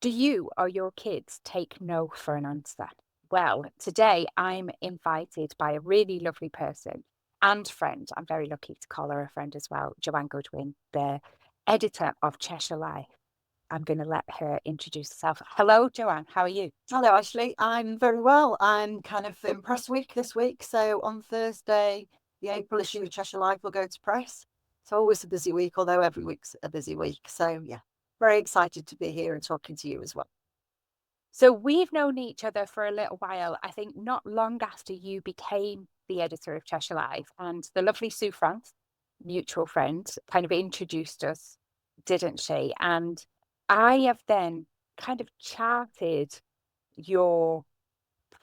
Do you or your kids take no for an answer? Well, today I'm invited by a really lovely person and friend. I'm very lucky to call her a friend as well, Joanne Goodwin, the editor of Cheshire Life. I'm going to let her introduce herself. Hello, Joanne. How are you? Hello, Ashley. I'm very well. I'm kind of in press week this week. So on Thursday, the April issue of Cheshire Life will go to press. So always a busy week, although every week's a busy week. So yeah, very excited to be here and talking to you as well. So we've known each other for a little while. I think not long after you became the editor of Cheshire Life, and the lovely Sue France, mutual friend, kind of introduced us, didn't she? And I have then kind of charted your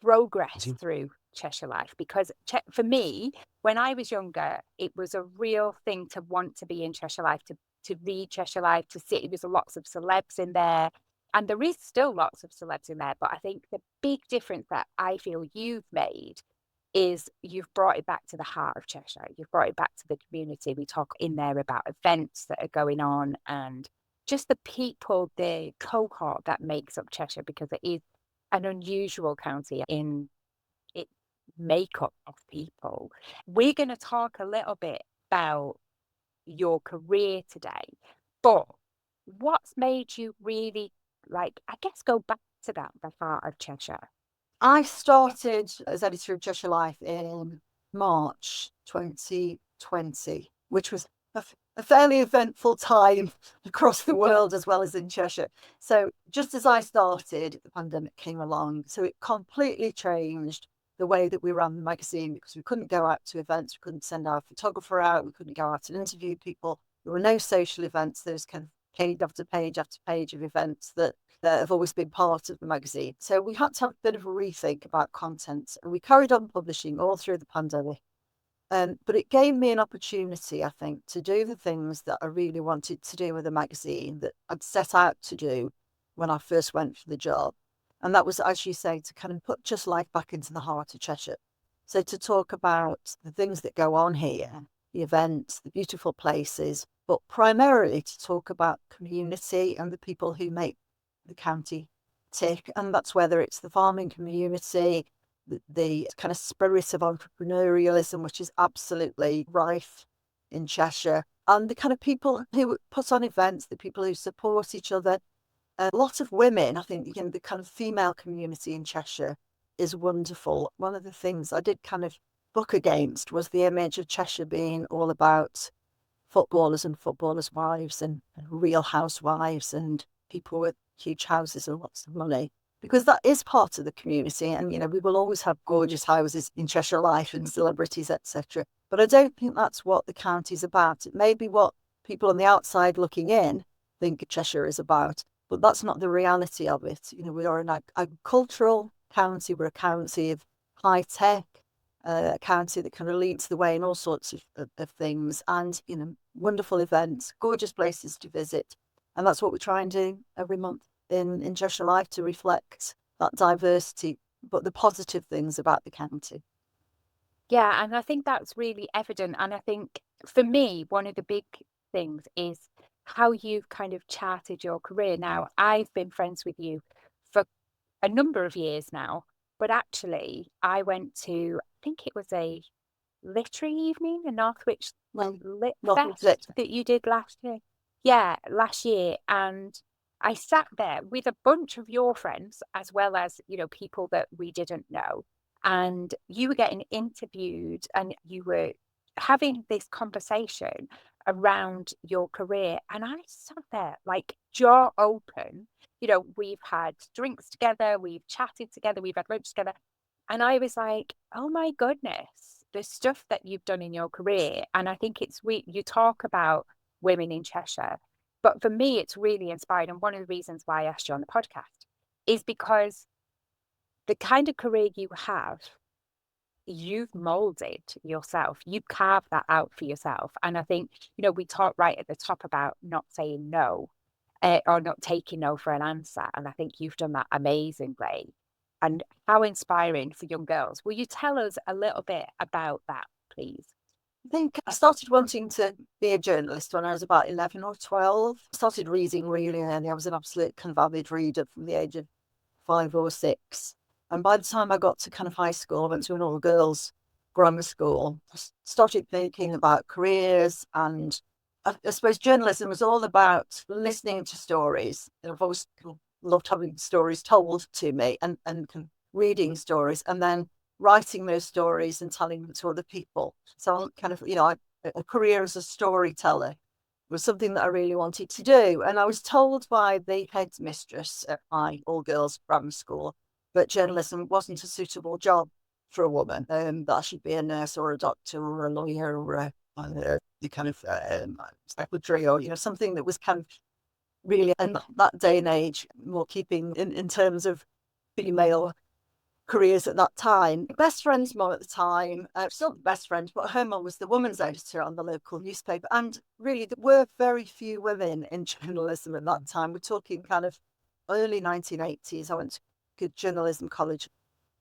progress through Cheshire Life because for me, when I was younger, it was a real thing to want to be in Cheshire Life, to read Cheshire Life, to sit. There was lots of celebs in there, and there is still lots of celebs in there. But I think the big difference that I feel you've made is you've brought it back to the heart of Cheshire. You've brought it back to the community. We talk in there about events that are going on and just the people, the cohort that makes up Cheshire, because it is an unusual county in its makeup of people. We're going to talk a little bit about your career today, but what's made you really, like, I guess, go back to that, the heart of Cheshire? I started as editor of Cheshire Life in March 2020, which was a fairly eventful time across the world as well as in Cheshire. So just as I started, the pandemic came along. So it completely changed the way that we ran the magazine because we couldn't go out to events, we couldn't send our photographer out, we couldn't go out and interview people. There were no social events. There was kind of page after page of events that have always been part of the magazine. So we had to have a bit of a rethink about content, and we carried on publishing all through the pandemic. But it gave me an opportunity, I think, to do the things that I really wanted to do with the magazine that I'd set out to do when I first went for the job. And that was, as you say, to kind of put Just Life back into the heart of Cheshire. So to talk about the things that go on here, the events, the beautiful places, but primarily to talk about community and the people who make the county tick. And that's whether it's the farming community, the kind of spirit of entrepreneurialism, which is absolutely rife in Cheshire, and the kind of people who put on events, the people who support each other. A lot of women, I think, the kind of female community in Cheshire is wonderful. One of the things I did kind of buck against was the image of Cheshire being all about footballers and footballers' wives and real housewives and people with huge houses and lots of money. Because that is part of the community. And, we will always have gorgeous houses in Cheshire Life and celebrities, etc. But I don't think that's what the county's about. It may be what people on the outside looking in think Cheshire is about, but that's not the reality of it. We are an agricultural county. We're a county of high tech, a county that kind of leads the way in all sorts of things, and wonderful events, gorgeous places to visit. And that's what we try and do every month in Cheshire Life, to reflect that diversity, but the positive things about the county. Yeah, and I think that's really evident. And I think for me, one of the big things is how you've kind of charted your career. Now, I've been friends with you for a number of years now, but actually, I went to, I think it was a literary evening, a Northwich Well, Lit not Fest exactly. that you did last year. Yeah, last year. And I sat there with a bunch of your friends, as well as, people that we didn't know. And you were getting interviewed and you were having this conversation around your career. And I sat there like jaw open. We've had drinks together, we've chatted together, we've had lunch together. And I was like, oh my goodness, the stuff that you've done in your career. And I think it's you talk about women in Cheshire, but for me, it's really inspired. And one of the reasons why I asked you on the podcast is because the kind of career you have, you've molded yourself, you've carved that out for yourself. And I think, we talked right at the top about not saying no, or not taking no for an answer. And I think you've done that amazingly. And how inspiring for young girls. Will you tell us a little bit about that, please? I think I started wanting to be a journalist when I was about 11 or 12. I started reading really early. I was an absolute kind of avid reader from the age of 5 or 6. And by the time I got to kind of high school, I went to an all girls grammar school. I started thinking about careers, and I suppose journalism was all about listening to stories. And I've always loved having stories told to me, and reading stories, and then writing those stories and telling them to other people. So I'm kind of, a career as a storyteller was something that I really wanted to do. And I was told by the headmistress at my all girls grammar school that journalism wasn't a suitable job for a woman, that I should be a nurse or a doctor or a lawyer or the kind of secretary, or, something that was kind of really in that day and age more keeping in terms of female careers at that time. Best friend's mum at the time, still best friend, but her mum was the woman's editor on the local newspaper. And really, there were very few women in journalism at that time. We're talking kind of early 1980s. I went to good journalism college,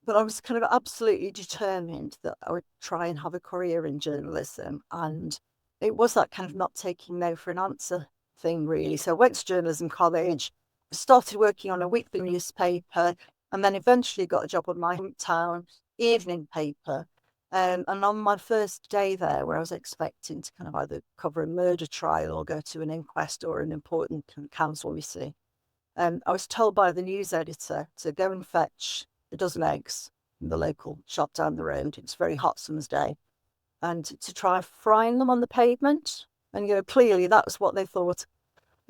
but I was kind of absolutely determined that I would try and have a career in journalism. And it was that kind of not taking no for an answer thing, really. So I went to journalism college, started working on a weekly newspaper, and then eventually got a job on my hometown evening paper. And on my first day there, where I was expecting to kind of either cover a murder trial or go to an inquest or an important council meeting, I was told by the news editor to go and fetch a dozen eggs from the local shop down the road. It's a very hot summer's day, and to try frying them on the pavement. And clearly that was what they thought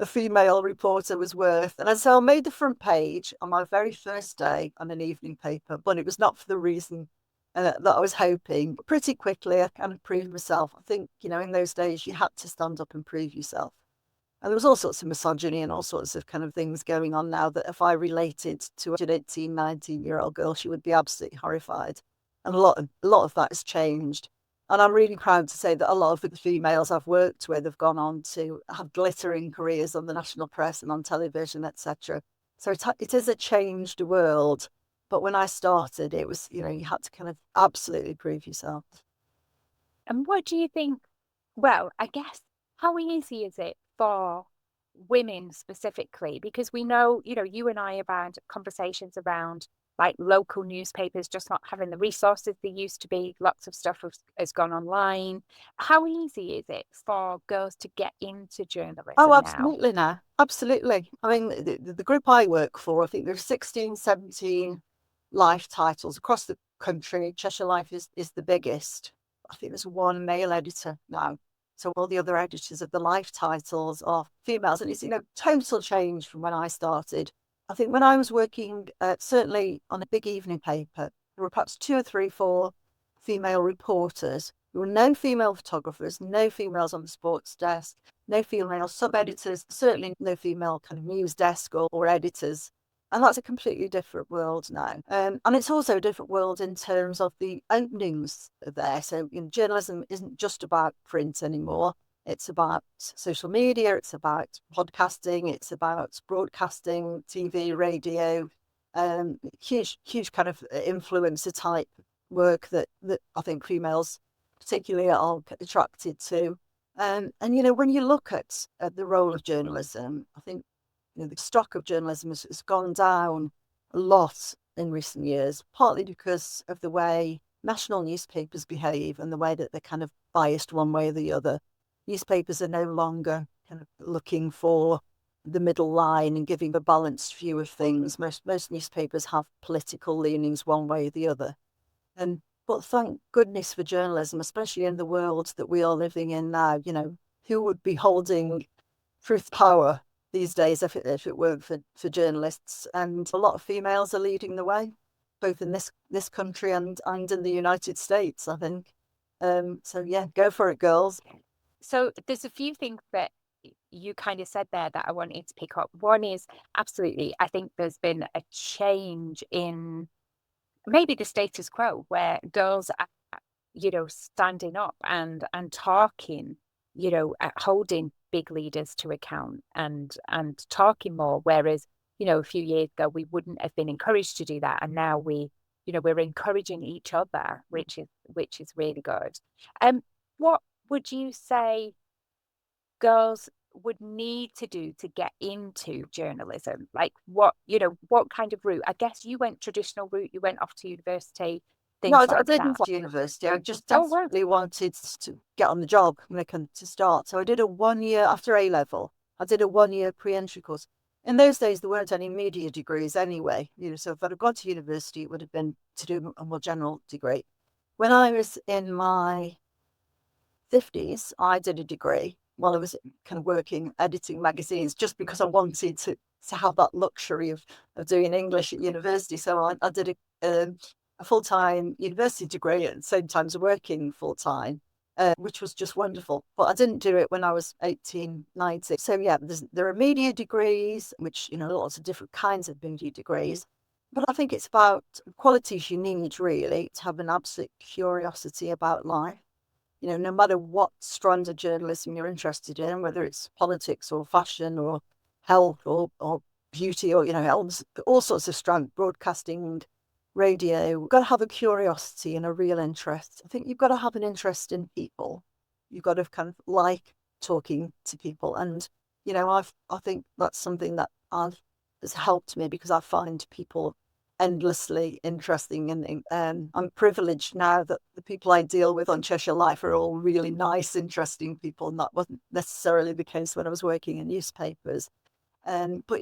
a female reporter was worth. And so I made the front page on my very first day on an evening paper, but it was not for the reason that I was hoping. But pretty quickly, I kind of proved myself. I think, in those days, you had to stand up and prove yourself. And there was all sorts of misogyny and all sorts of kind of things going on now that if I related to an 18, 19-year-old girl, she would be absolutely horrified. And a lot of that has changed. And I'm really proud to say that a lot of the females I've worked with have gone on to have glittering careers on the national press and on television, etc. So it is a changed world. But when I started, it was, you had to kind of absolutely prove yourself. And what do you think? Well, I guess how easy is it for women specifically? Because we know, you and I have had conversations around like local newspapers just not having the resources they used to be. Lots of stuff has gone online. How easy is it for girls to get into Oh, journalism now? absolutely now. Absolutely. I mean, the group I work for, I think there's 16, 17 life titles across the country. Cheshire Life is the biggest. I think there's one male editor now. So all the other editors of the life titles are females. And it's, total change from when I started. I think when I was working, certainly on a big evening paper, there were perhaps 2 or 3, 4 female reporters. There were no female photographers, no females on the sports desk, no female sub-editors, certainly no female kind of news desk or editors. And that's a completely different world now. And it's also a different world in terms of the openings there. So journalism isn't just about print anymore. It's about social media, it's about podcasting, it's about broadcasting, TV, radio, huge kind of influencer type work that I think females particularly are attracted to. And when you look at the role of journalism, I think the stock of journalism has gone down a lot in recent years, partly because of the way national newspapers behave and the way that they're kind of biased one way or the other. Newspapers are no longer kind of looking for the middle line and giving a balanced view of things. Most newspapers have political leanings one way or the other. But thank goodness for journalism, especially in the world that we are living in now. Who would be holding truth power these days if it weren't for journalists? And a lot of females are leading the way, both in this country and in the United States, I think. So yeah, go for it, girls. So there's a few things that you kind of said there that I wanted to pick up. One is absolutely, I think there's been a change in maybe the status quo where girls are, standing up and talking, holding big leaders to account and talking more. Whereas, a few years ago we wouldn't have been encouraged to do that, and now we're encouraging each other, which is really good. Um, what would you say girls would need to do to get into journalism? Like what, what kind of route? I guess you went traditional route, you went off to university, No, things I like didn't that. go to university. I just Oh, wow. desperately wanted to get on the job when I can to start. So I did a 1 year after A level. I did a 1 year pre-entry course. In those days, there weren't any media degrees anyway. So if I'd have gone to university, it would have been to do a more general degree. When I was in my 50s, I did a degree while I was kind of working editing magazines just because I wanted to have that luxury of doing English at university. So I did a full-time university degree at the same time as working full-time, which was just wonderful. But I didn't do it when I was 18, 19. So yeah, there are media degrees, which, lots of different kinds of media degrees. But I think it's about qualities you need really to have an absolute curiosity about life. No matter what strand of journalism you're interested in, whether it's politics or fashion or health or beauty or, all sorts of strands, broadcasting, radio, you've got to have a curiosity and a real interest. I think you've got to have an interest in people. You've got to kind of like talking to people. And, I think that's something that has helped me because I find people endlessly interesting, and I'm privileged now that the people I deal with on Cheshire Life are all really nice, interesting people, and that wasn't necessarily the case when I was working in newspapers. But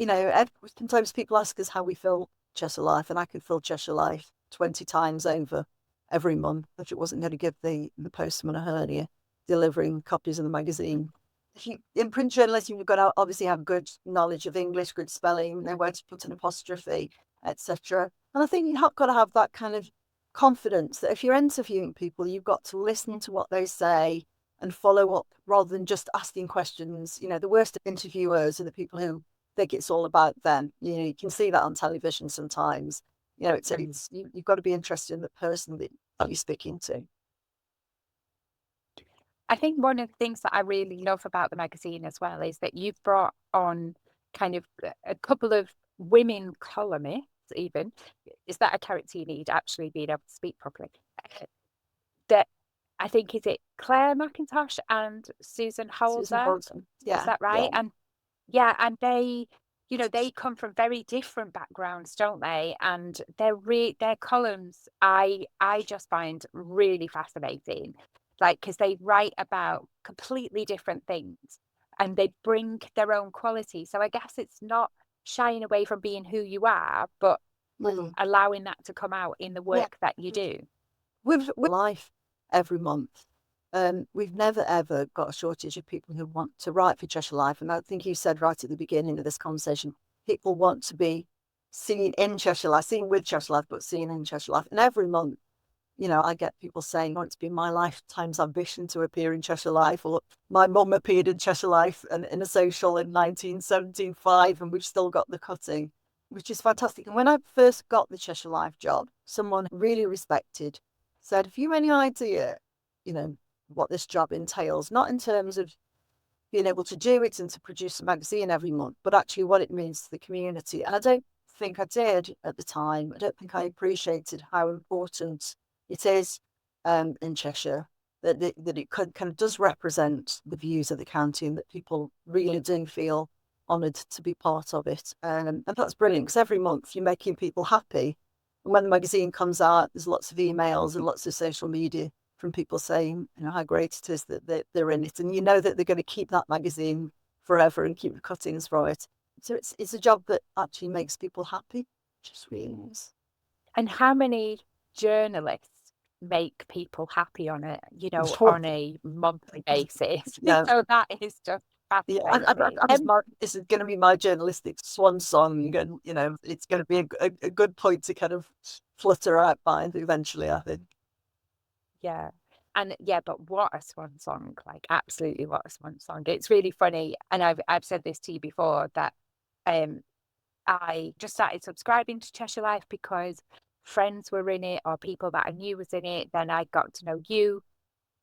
sometimes people ask us how we fill Cheshire Life, and I could fill Cheshire Life 20 times over every month if it wasn't going to give the postman a hernia delivering copies of the magazine. If you in print journalism, you've got to obviously have good knowledge of English, good spelling, know where to put an apostrophe, etc. And I think you've got to have that kind of confidence that if you're interviewing people, you've got to listen to what they say and follow up rather than just asking questions. The worst interviewers are the people who think it's all about them. You can see that on television sometimes. You've got to be interested in the person that you're speaking to. I think one of the things that I really love about the magazine as well is that you've brought on kind of a couple of women columnists, even. Is that a character you need, actually being able to speak properly? That I think, is it Claire McIntosh and Susan Susan Holzer? Bolton. Is Yeah, that right? yeah. And yeah, and they come from very different backgrounds, don't they? And their columns I just find really fascinating. Like, because they write about completely different things and they bring their own quality. So I guess it's not shying away from being who you are, but Mm. allowing that to come out in the Yeah. work that you do. With life every month. We've never ever got a shortage of people who want to write for Cheshire Life. And I think you said right at the beginning of this conversation, people want to be seen in Cheshire Life, seen with Cheshire Life, but seen in Cheshire Life. And every month, I get people saying, "Oh, it's been my lifetime's ambition to appear in Cheshire Life," or "My mum appeared in Cheshire Life and in a social in 1975, and we've still got the cutting," which is fantastic. And when I first got the Cheshire Life job, someone really respected said, "Have you any idea, you know, what this job entails? Not in terms of being able to do it and to produce a magazine every month, but actually what it means to the community." And I don't think I did at the time. I don't think I appreciated how important it is in Cheshire that it kind of does represent the views of the county and that people really do feel honoured to be part of it. And that's brilliant because every month you're making people happy. And when the magazine comes out, there's lots of emails and lots of social media from people saying, how great it is that they're in it. And you know that they're going to keep that magazine forever and keep the cuttings for it. So it's a job that actually makes people happy, which is really nice. And how many journalists make people happy on a monthly basis? Yeah. So that is just Yeah, fascinating. this is going to be my journalistic swan song, and it's going to be a good point to kind of flutter out by eventually, I think. Yeah. And yeah, but what a swan song, like absolutely what a swan song. It's really funny. And I've said this to you before that um I just started subscribing to Cheshire Life because friends were in it or people that I knew was in it. Then I got to know you.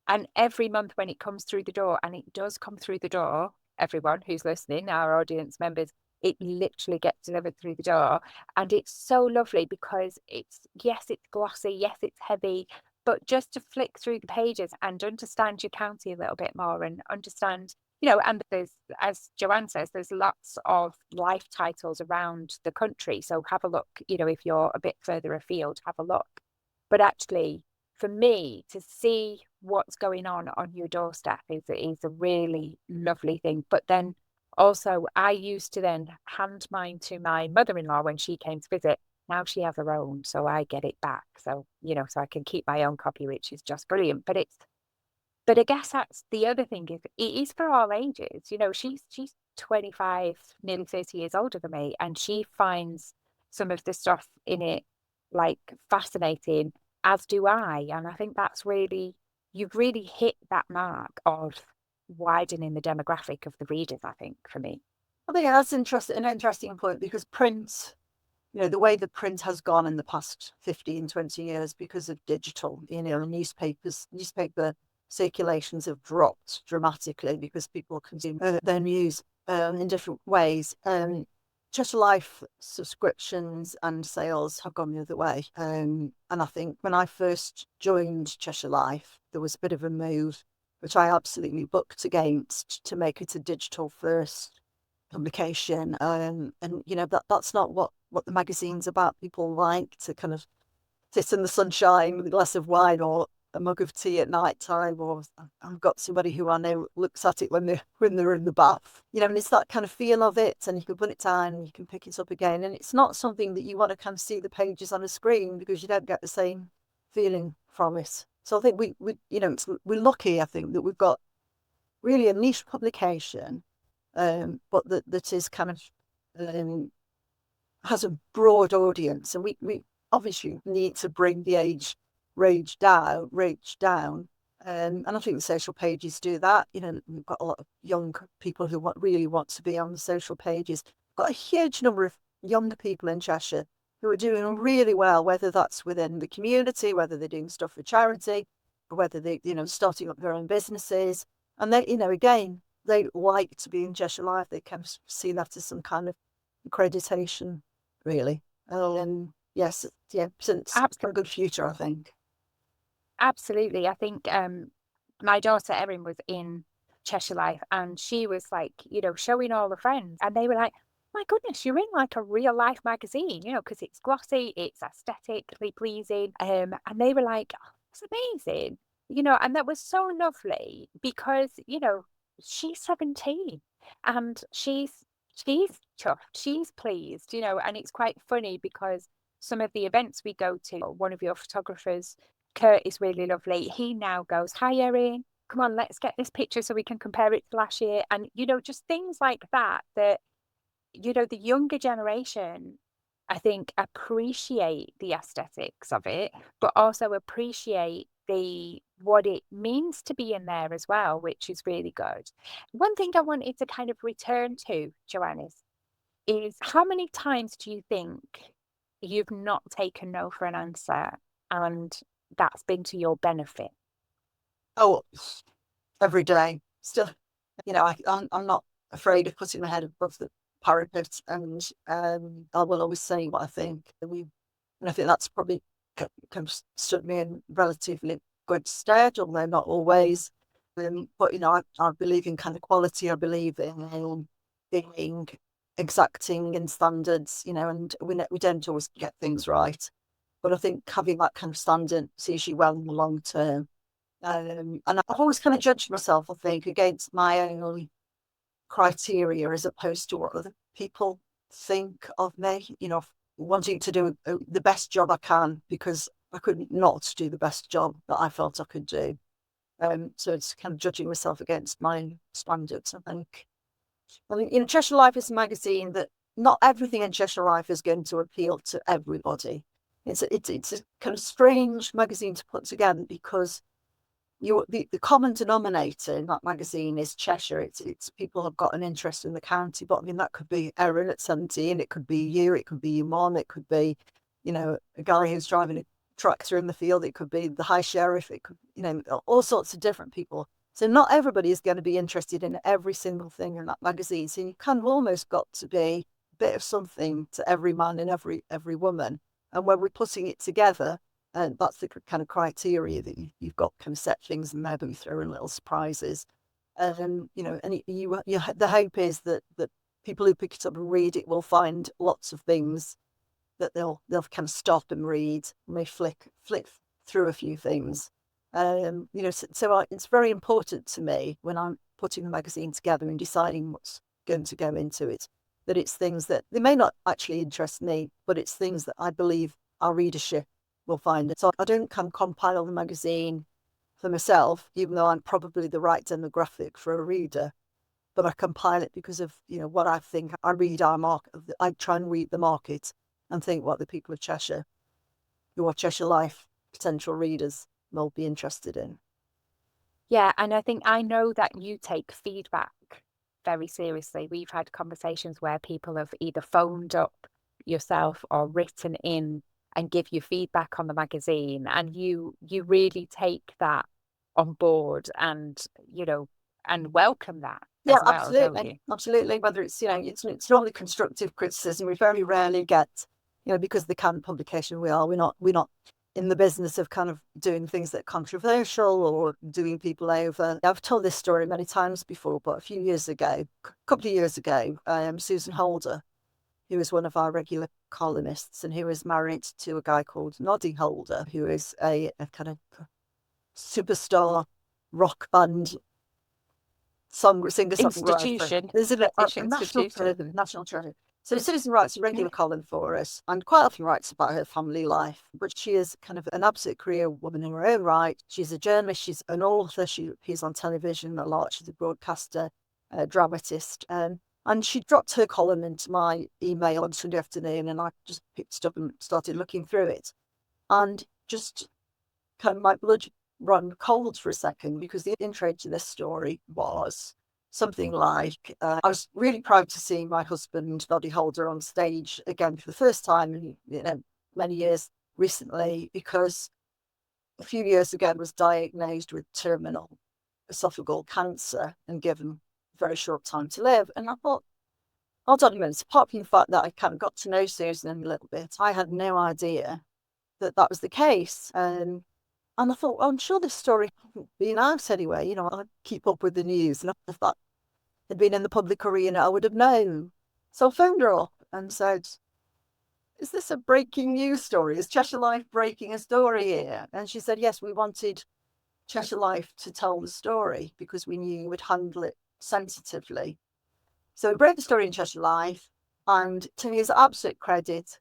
And every month when it comes through the door, and it does come through the door, everyone who's listening, our audience members, it literally gets delivered through the door. And it's so lovely because yes, it's glossy, yes, it's heavy, but just to flick through the pages and understand your county a little bit more and understand, and there's, as Joanne says, there's lots of life titles around the country. So have a look, if you're a bit further afield, have a look. But actually, for me, to see what's going on your doorstep is a really lovely thing. But then also, I used to then hand mine to my mother-in-law when she came to visit. Now she has her own, so I get it back. So, so I can keep my own copy, which is just brilliant. But I guess that's the other thing is it is for all ages. She's 25, nearly 30 years older than me, and she finds some of the stuff in it like fascinating, as do I. And I think you've really hit that mark of widening the demographic of the readers, I think, for me. I think that's an interesting point, because print, the way that print has gone in the past 15, 20 years because of digital, newspaper circulations have dropped dramatically because people consume their news in different ways. Cheshire Life subscriptions and sales have gone the other way. And I think when I first joined Cheshire Life, there was a bit of a move, which I absolutely bucked against, to make it a digital first publication. And that's not what the magazine's about. People like to kind of sit in the sunshine with a glass of wine or a mug of tea at night time, or I've got somebody who I know looks at it when they're in the bath, and it's that kind of feel of it, and you can put it down and you can pick it up again, and it's not something that you want to kind of see the pages on a screen, because you don't get the same feeling from it. So I think we're lucky, I think, that we've got really a niche publication, but that is kind of has a broad audience, and we obviously need to bring the age range down. And I think the social pages do that. We've got a lot of young people who really want to be on the social pages. We've got a huge number of younger people in Cheshire who are doing really well, whether that's within the community, whether they're doing stuff for charity, or whether they, starting up their own businesses. And they, again, they like to be in Cheshire Life. They kind of see that as some kind of accreditation, really. Yes, yeah, since for a good future, I think. Absolutely. I think my daughter Erin was in Cheshire Life, and she was like, showing all the friends, and they were like, my goodness, you're in like a real life magazine, because it's glossy, it's aesthetically pleasing. And they were like, oh, it's amazing, and that was so lovely because, she's 17 and she's chuffed, she's pleased, and it's quite funny because some of the events we go to, one of your photographers, Kurt, is really lovely. He now goes, hi, Erin, come on, let's get this picture so we can compare it to last year. And, just things like that, the younger generation, I think, appreciate the aesthetics of it, but also appreciate what it means to be in there as well, which is really good. One thing I wanted to kind of return to, Joanne, is how many times do you think you've not taken no for an answer and that's been to your benefit? Oh, every day. Still, I'm not afraid of putting my head above the parapet, and I will always say what I think. And I think that's probably kind of stood me in relatively good stead, although not always. But I believe in kind of quality. I believe in being exacting in standards. And we don't always get things right. But I think having that kind of standard sees you well in the long term. And I've always kind of judged myself, I think, against my own criteria as opposed to what other people think of me. Wanting to do the best job I can because I could not do the best job that I felt I could do. So it's kind of judging myself against my own standards, I think. Cheshire Life is a magazine that not everything in Cheshire Life is going to appeal to everybody. It's a kind of strange magazine to put together because the common denominator in that magazine is Cheshire. It's people have got an interest in the county, but I mean that could be Erin at 17, it could be you, it could be your mum, it could be, a guy who's driving a tractor in the field, it could be the high sheriff, it could, all sorts of different people. So not everybody is going to be interested in every single thing in that magazine. So you kind of almost got to be a bit of something to every man and every woman. And when we're putting it together, And that's the kind of criteria that you've got kind of set things and maybe throw in little surprises. And, the hope is that people who pick it up and read it will find lots of things that they'll kind of stop and read, may flick through a few things. It's very important to me when I'm putting the magazine together and deciding what's going to go into it, that it's things that they may not actually interest me, but it's things that I believe our readership will find it. So I don't kind of compile the magazine for myself, even though I'm probably the right demographic for a reader, but I compile it because of, what I think. I read our market. I try and read the market and think what the people of Cheshire, who are Cheshire Life potential readers, will be interested in. Yeah, and I think I know that you take feedback very seriously. We've had conversations where people have either phoned up yourself or written in and give you feedback on the magazine, and you really take that on board and welcome that Yeah, as well, don't absolutely. you? Absolutely. Whether it's normally constructive criticism. We very rarely get, because the kind of publication we are, we're not in the business of kind of doing things that are controversial or doing people over. I've told this story many times before, but a couple of years ago, Susan Holder, who was one of our regular columnists and who was married to a guy called Noddy Holder, who is a kind of superstar rock band singer songwriter. Institution, There's British a national institution. treasure, national treasure. So Susan writes a regular column for us and quite often writes about her family life, but she is kind of an absolute career woman in her own right. She's a journalist, she's an author, she appears on television a lot, she's a broadcaster, a dramatist. And she dropped her column into my email on Sunday afternoon, and I just picked it up and started looking through it. And just kind of my blood run cold for a second, because the intro to this story was something like, I was really proud to see my husband, Noddy Holder, on stage again for the first time in many years recently, because a few years ago was diagnosed with terminal esophageal cancer and given a very short time to live. And I thought, hold on a minute, apart from the fact that I kind of got to know Susan a little bit, I had no idea that was the case. And I thought, well, I'm sure this story hasn't been out anyway. I keep up with the news. And if that had been in the public arena, I would have known. So I phoned her up and said, is this a breaking news story? Is Cheshire Life breaking a story here? And she said, yes, we wanted Cheshire Life to tell the story because we knew you would handle it sensitively. So we broke the story in Cheshire Life. And to his absolute credit,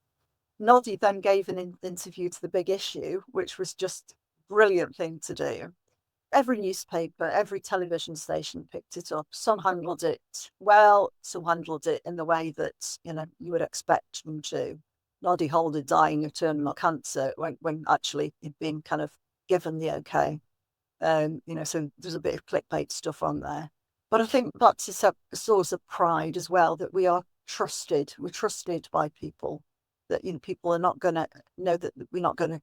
Noddy then gave an interview to the Big Issue, which was just brilliant thing to do. Every newspaper, every television station picked it up. Some handled it well, some handled it in the way that you would expect them to. Noddy Holder dying of terminal cancer when actually he'd been kind of given the okay. So there's a bit of clickbait stuff on there. But I think that's a source of pride as well, that we are trusted. We're trusted by people, that people are not going to know that we're not going to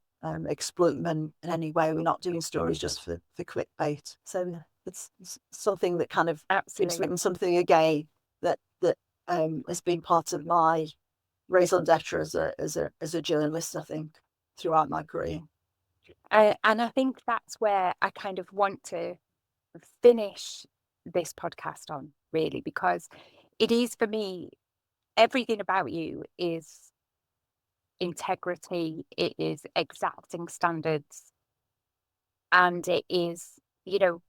exploit them in any way. We're not doing stories just for clickbait. So it's something that kind of Absolutely. something again that has been part of my raison d'etre as a journalist, I think, throughout my career. And I think that's where I kind of want to finish this podcast on, really, because it is, for me, everything about you is integrity, it is exacting standards, and it is, the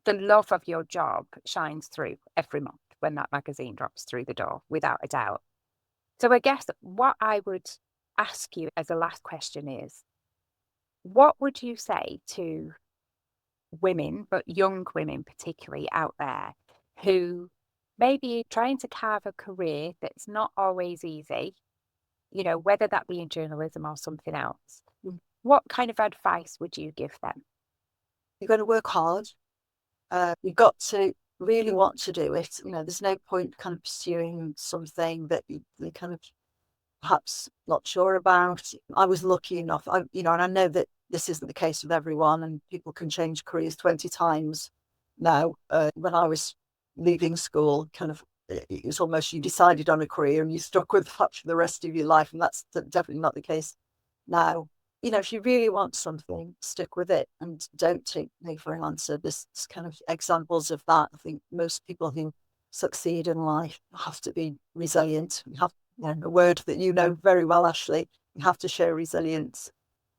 love of your job shines through every month when that magazine drops through the door, without a doubt. So I guess what I would ask you as a last question is, what would you say to women, but young women particularly out there, who may be trying to carve a career that's not always easy, whether that be in journalism or something else? What kind of advice would you give them? You've got to work hard. You've got to really want to do it. There's no point kind of pursuing something that you're kind of perhaps not sure about. I was lucky enough, and I know that this isn't the case with everyone, and people can change careers 20 times now. When I was leaving school, kind of, it was almost you decided on a career and you stuck with that for the rest of your life, and that's definitely not the case now. if you really want something, stick with it and don't take no for an answer. There's kind of examples of that. I think most people who succeed in life have to be resilient. You have, a word that you know very well, Ashley. You have to show resilience.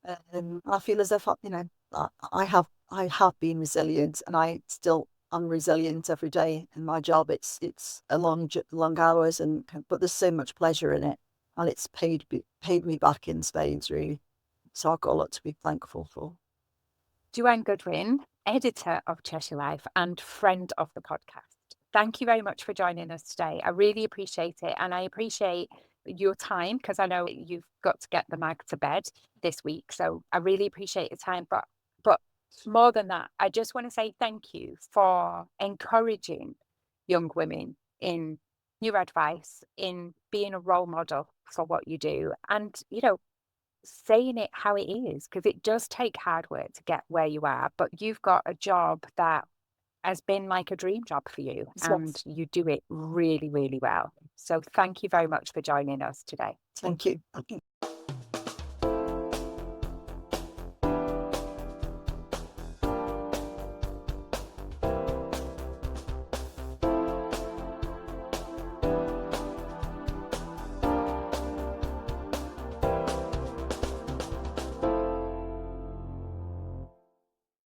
I feel as if I have been resilient, and I still am resilient every day in my job. It's a long hours, but there's so much pleasure in it, and it's paid me back in spades, really. So I've got a lot to be thankful for. Joanne Goodwin, editor of Cheshire Life and friend of the podcast. Thank you very much for joining us today. I really appreciate it. And I appreciate your time because I know you've got to get the mag to bed this week. So I really appreciate your time. But more than that, I just want to say thank you for encouraging young women in your advice, in being a role model for what you do. And, saying it how it is, because it does take hard work to get where you are, but you've got a job that has been like a dream job for you and Yes. you do it really, really well. So thank you very much for joining us today. Thank you.